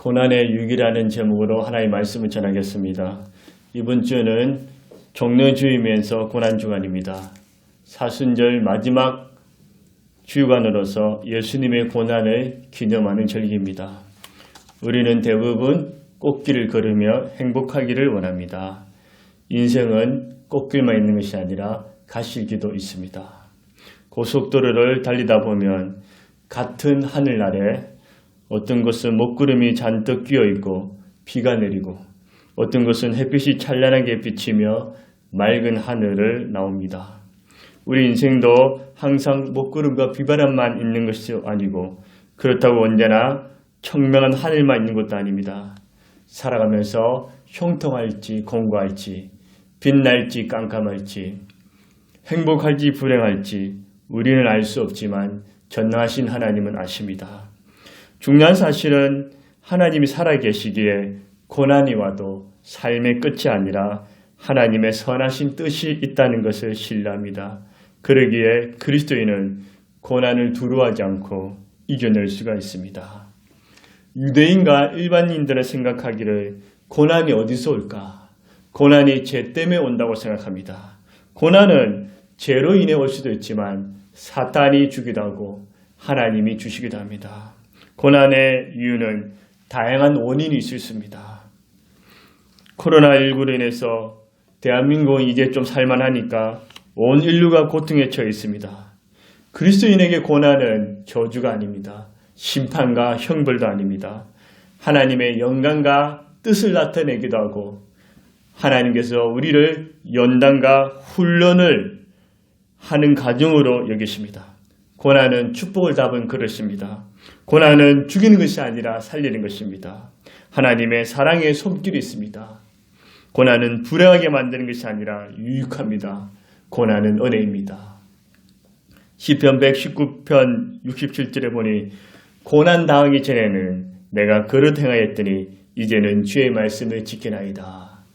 고난의 유익이라는 제목으로 하나의 말씀을 전하겠습니다. 이번 주는 종려주이면서 고난주간입니다. 사순절 마지막 주간으로서 예수님의 고난을 기념하는 절기입니다. 우리는 대부분 꽃길을 걸으며 행복하기를 원합니다. 인생은 꽃길만 있는 것이 아니라 가시길도 있습니다. 고속도로를 달리다 보면 같은 하늘 아래 어떤 곳은 먹구름이 잔뜩 끼어있고 비가 내리고 어떤 곳은 햇빛이 찬란하게 비치며 맑은 하늘을 나옵니다. 우리 인생도 항상 먹구름과 비바람만 있는 것이 아니고 그렇다고 언제나 청명한 하늘만 있는 것도 아닙니다. 살아가면서 형통할지 공고할지 빛날지 깜깜할지 행복할지 불행할지 우리는 알 수 없지만 전능하신 하나님은 아십니다. 중요한 사실은 하나님이 살아계시기에 고난이 와도 삶의 끝이 아니라 하나님의 선하신 뜻이 있다는 것을 신뢰합니다. 그러기에 그리스도인은 고난을 두려워하지 않고 이겨낼 수가 있습니다. 유대인과 일반인들은 생각하기를 고난이 어디서 올까? 고난이 죄 때문에 온다고 생각합니다. 고난은 죄로 인해 올 수도 있지만 사탄이 주기도 하고 하나님이 주시기도 합니다. 고난의 이유는 다양한 원인이 있을 수 있습니다. 코로나19로 인해서 대한민국은 이제 좀 살만하니까 온 인류가 고통에 처해 있습니다. 그리스도인에게 고난은 저주가 아닙니다. 심판과 형벌도 아닙니다. 하나님의 영광과 뜻을 나타내기도 하고 하나님께서 우리를 연단과 훈련을 하는 과정으로 여기십니다. 고난은 축복을 담은 그릇입니다. 고난은 죽이는 것이 아니라 살리는 것입니다. 하나님의 사랑의 손길이 있습니다. 고난은 불행하게 만드는 것이 아니라 유익합니다. 고난은 은혜입니다. 시편 119편 67절에 보니 고난 당하기 전에는 내가 그릇 행하였더니 이제는 주의 말씀을 지키나이다.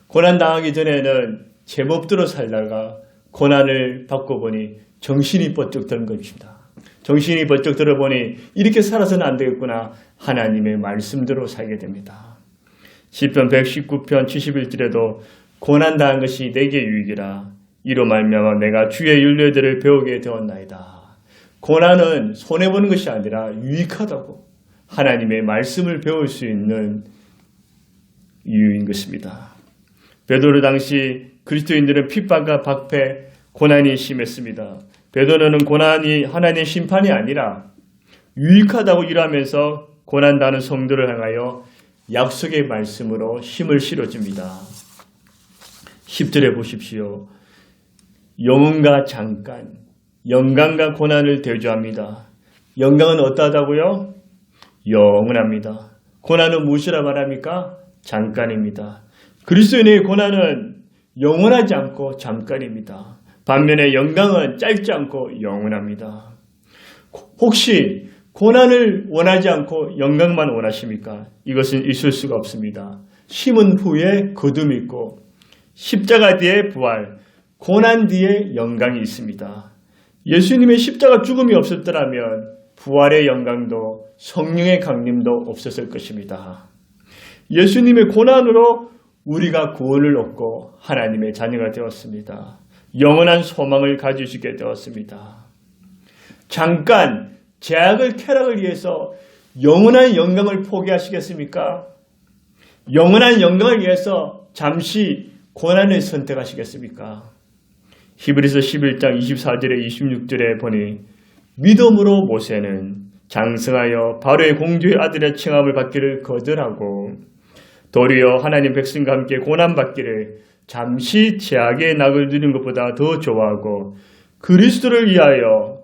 고난 당하기 전에는 제법대로 살다가 고난을 받고 보니 정신이 번쩍 드는 것입니다. 정신이 번쩍 들어보니 이렇게 살아서는 안 되겠구나. 하나님의 말씀대로 살게 됩니다. 시편 119편 71절에도 고난당한 것이 내게 유익이라 이로 말미암아 내가 주의 율례들을 배우게 되었나이다. 고난은 손해보는 것이 아니라 유익하다고 하나님의 말씀을 배울 수 있는 이유인 것입니다. 베드로 당시 그리스도인들은 핍박과 박해, 고난이 심했습니다. 베드로는 고난이 하나님의 심판이 아니라 유익하다고 일하면서 고난당하는 성도를 향하여 약속의 말씀으로 힘을 실어줍니다. 10절에 보십시오. 영혼과 잠깐, 영광과 고난을 대조합니다. 영광은 어떠하다고요? 영원합니다. 고난은 무엇이라 말합니까? 잠깐입니다. 그리스도인의 고난은 영원하지 않고 잠깐입니다. 반면에 영광은 짧지 않고 영원합니다. 혹시 고난을 원하지 않고 영광만 원하십니까? 이것은 있을 수가 없습니다. 심은 후에 거둠이 있고 십자가 뒤에 부활, 고난 뒤에 영광이 있습니다. 예수님의 십자가 죽음이 없었더라면 부활의 영광도 성령의 강림도 없었을 것입니다. 예수님의 고난으로 우리가 구원을 얻고 하나님의 자녀가 되었습니다. 영원한 소망을 가지시게 되었습니다. 잠깐 제약을 쾌락을 위해서 영원한 영광을 포기하시겠습니까? 영원한 영광을 위해서 잠시 고난을 선택하시겠습니까? 히브리서 11장 24절에 26절에 보니 믿음으로 모세는 장성하여 바로의 공주의 아들의 칭함을 받기를 거절하고 도리어 하나님 백성과 함께 고난받기를 잠시 제약의 낙을 누리는 것보다 더 좋아하고 그리스도를 위하여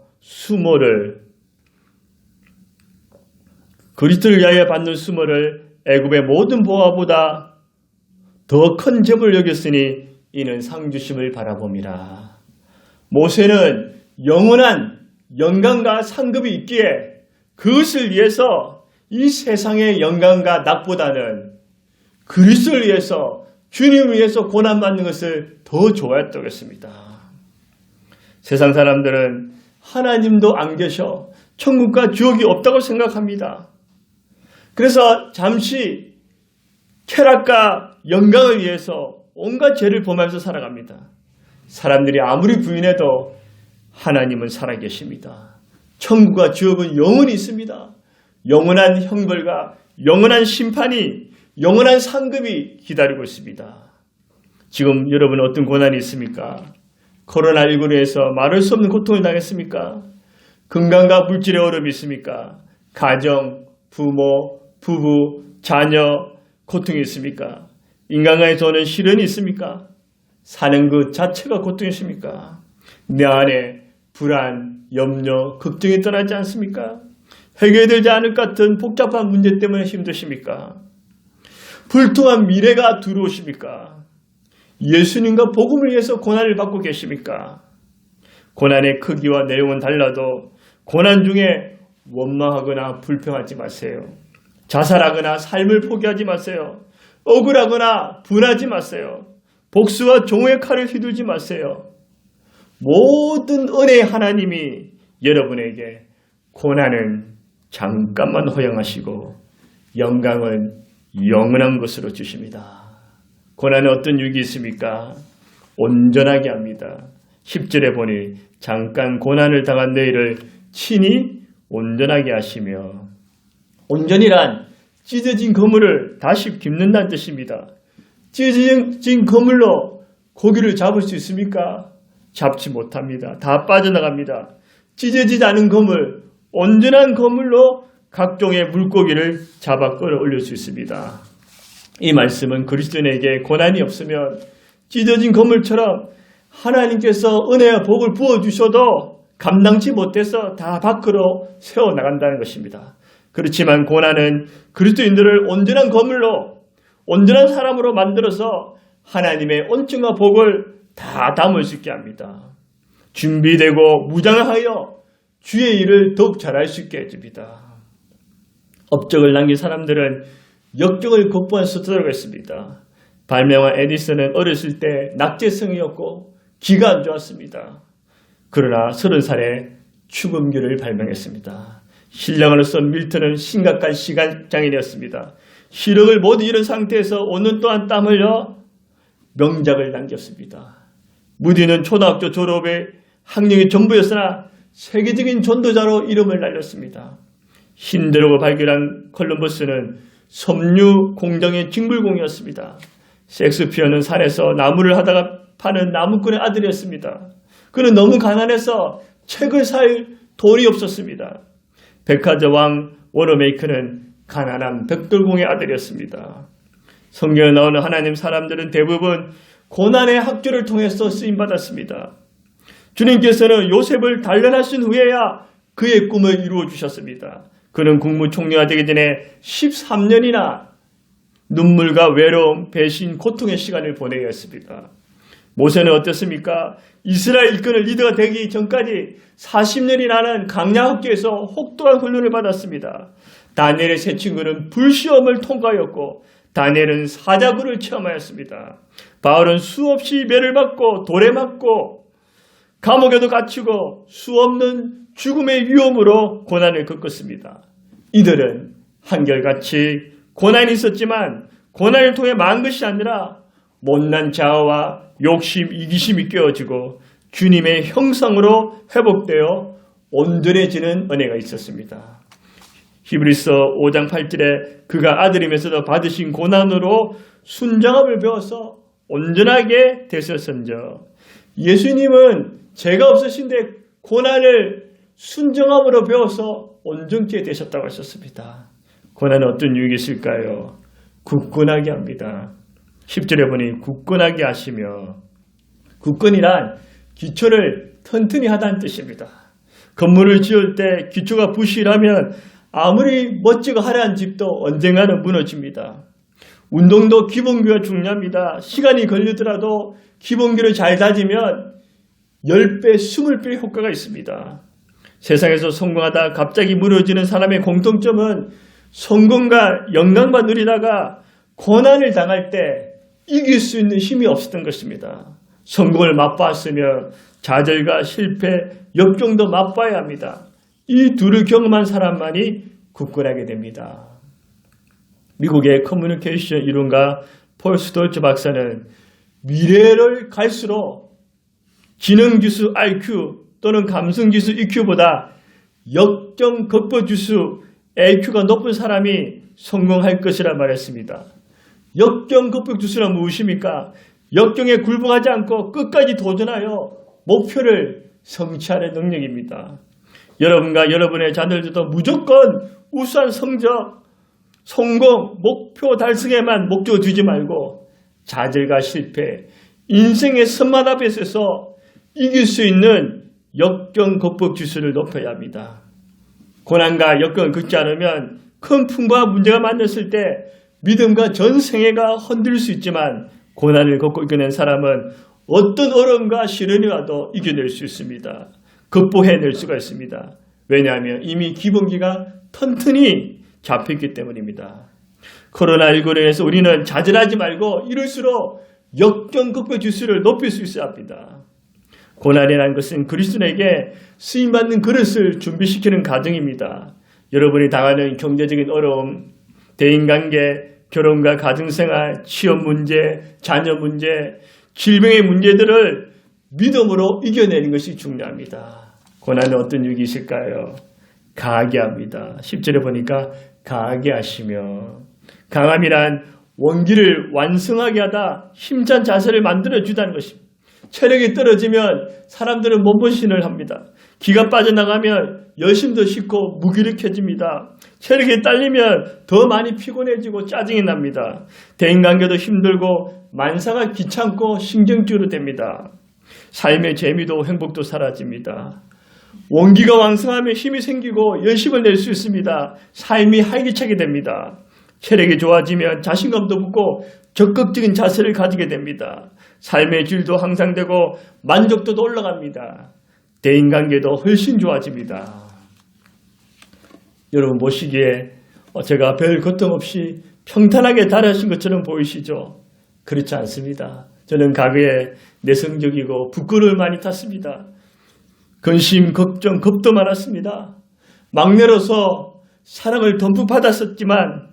받는 수모를 애굽의 모든 보화보다 더 큰 재물을 여겼으니 이는 상 주심을 바라봄이라. 모세는 영원한 영광과 상급이 있기에 그것을 위해서 이 세상의 영광과 낙보다는 그리스도를 위해서 주님을 위해서 고난받는 것을 더 좋아했다고 했습니다. 세상 사람들은 하나님도 안 계셔 천국과 지옥이 없다고 생각합니다. 그래서 잠시 쾌락과 영광을 위해서 온갖 죄를 범하면서 살아갑니다. 사람들이 아무리 부인해도 하나님은 살아계십니다. 천국과 지옥은 영원히 있습니다. 영원한 형벌과 영원한 심판이, 영원한 상급이 기다리고 있습니다. 지금 여러분 어떤 고난이 있습니까? 코로나19로 해서 말할 수 없는 고통을 당했습니까? 건강과 물질의 어려움이 있습니까? 가정, 부모, 부부, 자녀 고통이 있습니까? 인간과의 도는 시련이 있습니까? 사는 것 자체가 고통이십니까? 내 안에 불안, 염려, 걱정이 떠나지 않습니까? 해결되지 않을 것 같은 복잡한 문제 때문에 힘드십니까? 불통한 미래가 두려우십니까? 예수님과 복음을 위해서 고난을 받고 계십니까? 고난의 크기와 내용은 달라도 고난 중에 원망하거나 불평하지 마세요. 자살하거나 삶을 포기하지 마세요. 억울하거나 분하지 마세요. 복수와 종의 칼을 휘둘지 마세요. 모든 은혜의 하나님이 여러분에게 고난은 잠깐만 허용하시고 영광은 영원한 것으로 주십니다. 고난에 어떤 유익이 있습니까? 온전하게 합니다. 10절에 보니 잠깐 고난을 당한 너희를 친히 온전하게 하시며, 온전이란 찢어진 그물을 다시 깁는다는 뜻입니다. 찢어진 그물로 고기를 잡을 수 있습니까? 잡지 못합니다. 다 빠져나갑니다. 찢어지지 않은 그물, 온전한 그물로 각종의 물고기를 잡아 끌어올릴 수 있습니다. 이 말씀은 그리스도인에게 고난이 없으면 찢어진 그물처럼 하나님께서 은혜와 복을 부어주셔도 감당치 못해서 다 밖으로 세워나간다는 것입니다. 그렇지만 고난은 그리스도인들을 온전한 그물로, 온전한 사람으로 만들어서 하나님의 온증과 복을 다 담을 수 있게 합니다. 준비되고 무장하여 주의 일을 더욱 잘할 수 있게 해줍니다. 업적을 남긴 사람들은 역경을 극복한 스스로가 있습니다. 발명한 에디슨은 어렸을 때 낙제성이었고 기가 안 좋았습니다. 그러나 30살에 축음기를 발명했습니다. 신령으로서 밀턴은 심각한 시간장애이었습니다. 시력을 모두 잃은 상태에서 5년 동안 땀 흘려 명작을 남겼습니다. 무디는 초등학교 졸업에 학력이 전부였으나 세계적인 전도자로 이름을 날렸습니다. 힌드로그 발견한 콜럼버스는 섬유 공장의 징불공이었습니다. 셰익스피어는 산에서 나무를 하다가 파는 나무꾼의 아들이었습니다. 그는 너무 가난해서 책을 살 돈이 없었습니다. 백화점 왕 워너메이커는 가난한 벽돌공의 아들이었습니다. 성경에 나오는 하나님 사람들은 대부분 고난의 학교를 통해서 쓰임받았습니다. 주님께서는 요셉을 단련하신 후에야 그의 꿈을 이루어 주셨습니다. 그는 국무총리가 되기 전에 13년이나 눈물과 외로움, 배신, 고통의 시간을 보내야 했습니다. 모세는 어땠습니까? 이스라엘 일꾼의 리더가 되기 전까지 40년이라는 강야학교에서 혹독한 훈련을 받았습니다. 다니엘의 세 친구는 불시험을 통과하였고 다니엘은 사자굴을 체험하였습니다. 바울은 수없이 매를 맞고 돌에 맞고 감옥에도 갇히고 수없는 죽음의 위험으로 고난을 겪었습니다. 이들은 한결같이 고난이 있었지만 고난을 통해 망한 것이 아니라 못난 자아와 욕심, 이기심이 깨어지고 주님의 형상으로 회복되어 온전해지는 은혜가 있었습니다. 히브리서 5장 8절에 그가 아들이면서도 받으신 고난으로 순정함을 배워서 온전하게 되셨은저. 예수님은 죄가 없으신데 고난을 순정함으로 배워서 온전케 되셨다고 하셨습니다. 고난은 어떤 유익이 있을까요? 굳건하게 합니다. 10절에 보니 굳건하게 하시며, 굳건이란 기초를 튼튼히 하다는 뜻입니다. 건물을 지을 때 기초가 부실하면 아무리 멋지고 화려한 집도 언젠가는 무너집니다. 운동도 기본기가 중요합니다. 시간이 걸리더라도 기본기를 잘 다지면 10배, 20배 효과가 있습니다. 세상에서 성공하다 갑자기 무너지는 사람의 공통점은 성공과 영광만 누리다가 고난을 당할 때 이길 수 있는 힘이 없었던 것입니다. 성공을 맛봤으며 좌절과 실패, 역경도 맛봐야 합니다. 이 둘을 경험한 사람만이 굳건하게 됩니다. 미국의 커뮤니케이션 이론가 폴 스톨츠 박사는 미래를 갈수록 지능지수 IQ 또는 감성지수 EQ보다 역경 극복지수 AQ가 높은 사람이 성공할 것이라 말했습니다. 역경 극복지수란 무엇입니까? 역경에 굴복하지 않고 끝까지 도전하여 목표를 성취하는 능력입니다. 여러분과 여러분의 자녀들도 무조건 우수한 성적, 성공, 목표 달성에만 목표 두지 말고 좌절과 실패, 인생의 선만 앞에 서서 이길 수 있는 역경 극복 지수를 높여야 합니다. 고난과 역경을 겪지 않으면 큰 풍부한 문제가 만났을 때 믿음과 전생애가 흔들릴 수 있지만 고난을 겪고 이겨낸 사람은 어떤 어려움과 시련이 와도 이겨낼 수 있습니다. 극복해낼 수가 있습니다. 왜냐하면 이미 기본기가 튼튼히 잡혔기 때문입니다. 코로나19로 인해서 우리는 좌절하지 말고 이럴수록 역경 극복 지수를 높일 수 있어야 합니다. 고난이라는 것은 그리스도인에게 쓰임받는 그릇을 준비시키는 과정입니다. 여러분이 당하는 경제적인 어려움, 대인관계, 결혼과 가정생활, 취업 문제, 자녀 문제, 질병의 문제들을 믿음으로 이겨내는 것이 중요합니다. 고난은 어떤 유익이 있을까요? 강하게 합니다. 10절에 보니까 강하게 하시며, 강함이란 원기를 완성하게 하다 힘찬 자세를 만들어주다는 것입니다. 체력이 떨어지면 사람들은 몸보신을 합니다. 기가 빠져나가면 열심도 식고 무기력해집니다. 체력이 딸리면 더 많이 피곤해지고 짜증이 납니다. 대인관계도 힘들고 만사가 귀찮고 신경질로 됩니다. 삶의 재미도 행복도 사라집니다. 원기가 왕성하면 힘이 생기고 열심을 낼 수 있습니다. 삶이 활기차게 됩니다. 체력이 좋아지면 자신감도 붙고 적극적인 자세를 가지게 됩니다. 삶의 질도 향상되고 만족도도 올라갑니다. 대인관계도 훨씬 좋아집니다. 여러분 보시기에 제가 별 고통 없이 평탄하게 달아신 것처럼 보이시죠? 그렇지 않습니다. 저는 과거에 내성적이고 부끄러움을 많이 탔습니다. 근심, 걱정, 겁도 많았습니다. 막내로서 사랑을 듬뿍 받았었지만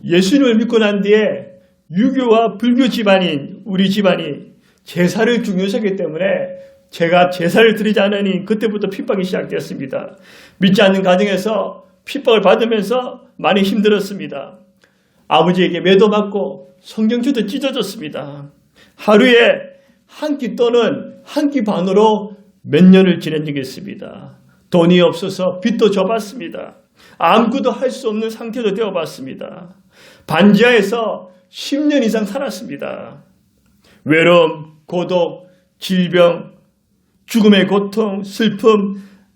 예수님을 믿고 난 뒤에 유교와 불교 집안인 우리 집안이 제사를 중요시하기 때문에 제가 제사를 드리지 않으니 그때부터 핍박이 시작되었습니다. 믿지 않는 가정에서 핍박을 받으면서 많이 힘들었습니다. 아버지에게 매도 맞고 성경주도 찢어졌습니다. 하루에 한 끼 또는 한 끼 반으로 몇 년을 지낸 적이 있습니다. 돈이 없어서 빚도 져봤습니다. 아무것도 할 수 없는 상태도 되어봤습니다. 반지하에서 10년 이상 살았습니다. 외로움, 고독, 질병, 죽음의 고통, 슬픔,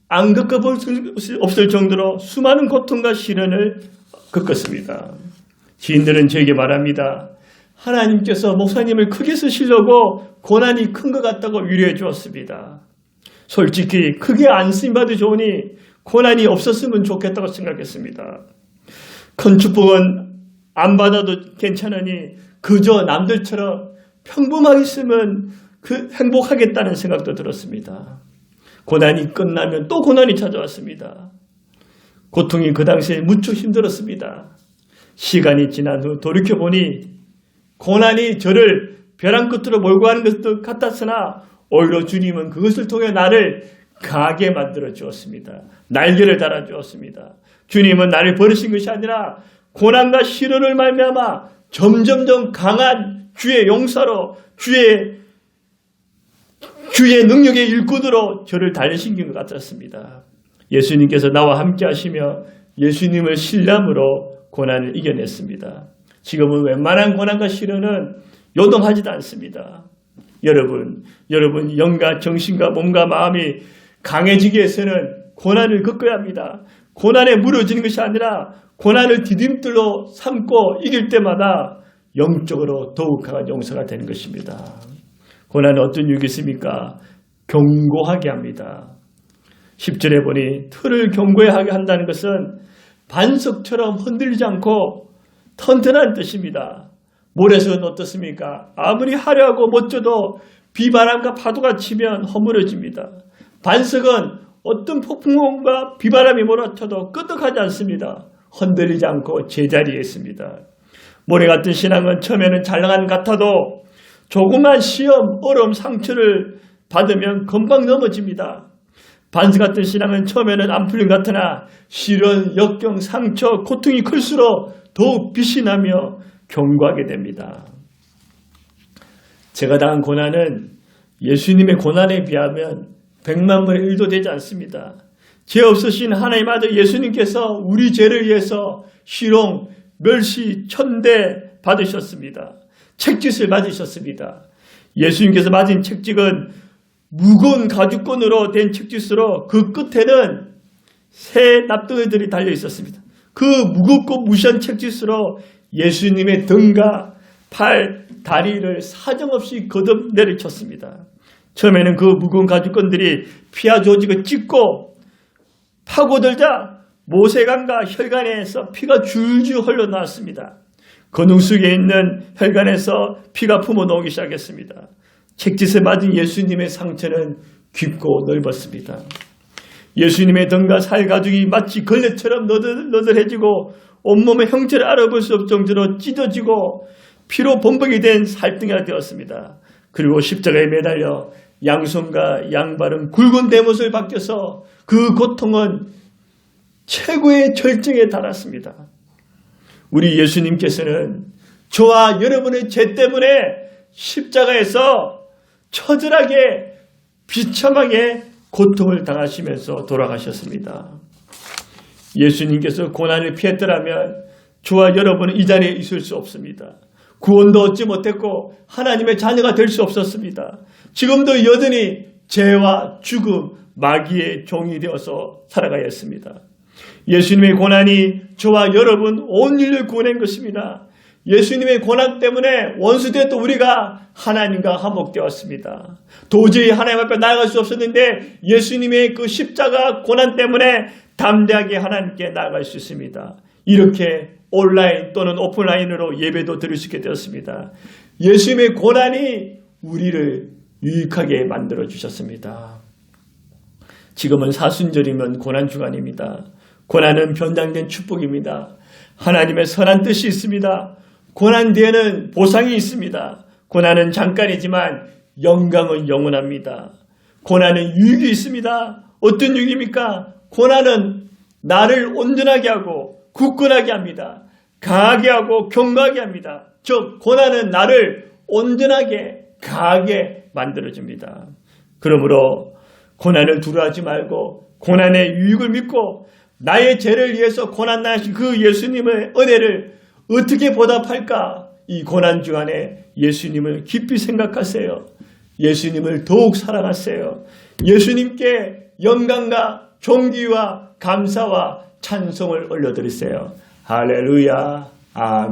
안 겪어볼 수 없을 정도로 수많은 고통과 시련을 겪었습니다. 지인들은 저에게 말합니다. 하나님께서 목사님을 크게 쓰시려고 고난이 큰 것 같다고 위로해 주었습니다. 솔직히 크게 안 쓰임받아 좋으니 고난이 없었으면 좋겠다고 생각했습니다. 큰 축복은 안 받아도 괜찮으니 그저 남들처럼 평범하게 있으면 행복하겠다는 생각도 들었습니다. 고난이 끝나면 또 고난이 찾아왔습니다. 고통이 그 당시에 무척 힘들었습니다. 시간이 지난 후 돌이켜보니 고난이 저를 벼랑 끝으로 몰고 가는 것도 같았으나 오히려 주님은 그것을 통해 나를 강하게 만들어 주었습니다. 날개를 달아 주었습니다. 주님은 나를 버리신 것이 아니라 고난과 시련을 말미암아 점점점 강한 주의 용사로 주의 능력의 일꾼으로 저를 달리신 것 같았습니다. 예수님께서 나와 함께 하시며 예수님을 신뢰함으로 고난을 이겨냈습니다. 지금은 웬만한 고난과 시련은 요동하지도 않습니다. 여러분 영과 정신과 몸과 마음이 강해지기 위해서는 고난을 겪어야 합니다. 고난에 무너지는 것이 아니라 고난을 디딤돌로 삼고 이길 때마다 영적으로 더욱 강한 용사가 되는 것입니다. 고난은 어떤 유익이 있습니까? 견고하게 합니다. 10절에 보니 틀을 견고하게 한다는 것은 반석처럼 흔들리지 않고 튼튼한 뜻입니다. 모래석은 어떻습니까? 아무리 화려하고 멋져도 비바람과 파도가 치면 허물어집니다. 반석은 어떤 폭풍과 비바람이 몰아쳐도 끄덕하지 않습니다. 흔들리지 않고 제자리에 있습니다. 모래 같은 신앙은 처음에는 잘나간 같아도 조그만 시험, 어려움, 상처를 받으면 금방 넘어집니다. 반스 같은 신앙은 처음에는 안 풀린 것 같으나 시련, 역경, 상처, 고통이 클수록 더욱 빛이 나며 견고하게 됩니다. 제가 당한 고난은 예수님의 고난에 비하면 100만 분의 1도 되지 않습니다. 죄 없으신 하나님 아들 예수님께서 우리 죄를 위해서 희롱, 멸시, 천대 받으셨습니다. 책짓을 맞으셨습니다. 예수님께서 맞은 책찍은 무거운 가죽끈으로 된 책짓으로 그 끝에는 새 납덩이들이 달려 있었습니다. 그 무겁고 무시한 책짓으로 예수님의 등과 팔, 다리를 사정없이 거듭 내리쳤습니다. 처음에는 그 무거운 가죽끈들이 피와 조직을 찢고 파고들자 모세관과 혈관에서 피가 줄줄 흘러나왔습니다. 건능 속에 있는 혈관에서 피가 품어나오기 시작했습니다. 책짓에 맞은 예수님의 상처는 깊고 넓었습니다. 예수님의 등과 살 가죽이 마치 걸레처럼 너덜너덜해지고 온몸의 형체를 알아볼 수 없을 정도로 찢어지고 피로 범벅이 된 살덩이가 되었습니다. 그리고 십자가에 매달려 양손과 양발은 굵은 대못을 박혀서 그 고통은 최고의 절정에 달았습니다. 우리 예수님께서는 저와 여러분의 죄 때문에 십자가에서 처절하게 비참하게 고통을 당하시면서 돌아가셨습니다. 예수님께서 고난을 피했더라면 저와 여러분은 이 자리에 있을 수 없습니다. 구원도 얻지 못했고 하나님의 자녀가 될 수 없었습니다. 지금도 여전히 죄와 죽음, 마귀의 종이 되어서 살아가야 했습니다. 예수님의 고난이 저와 여러분 온 인류를 구원한 것입니다. 예수님의 고난 때문에 원수되었던 우리가 하나님과 화목되었습니다. 도저히 하나님 앞에 나아갈 수 없었는데 예수님의 그 십자가 고난 때문에 담대하게 하나님께 나아갈 수 있습니다. 이렇게 온라인 또는 오프라인으로 예배도 드릴 수 있게 되었습니다. 예수님의 고난이 우리를 유익하게 만들어 주셨습니다. 지금은 사순절이면 고난 주간입니다. 고난은 변장된 축복입니다. 하나님의 선한 뜻이 있습니다. 고난 뒤에는 보상이 있습니다. 고난은 잠깐이지만 영광은 영원합니다. 고난은 유익이 있습니다. 어떤 유익입니까? 고난은 나를 온전하게 하고 굳건하게 합니다. 강하게 하고 견고하게 합니다. 즉 고난은 나를 온전하게 강하게 만들어줍니다. 그러므로 고난을 두려워하지 말고 고난의 유익을 믿고 나의 죄를 위해서 고난 당하신 그 예수님의 은혜를 어떻게 보답할까? 이 고난 주간에 예수님을 깊이 생각하세요. 예수님을 더욱 사랑하세요. 예수님께 영광과 존귀와 감사와 찬송을 올려드리세요. 할렐루야. 아멘.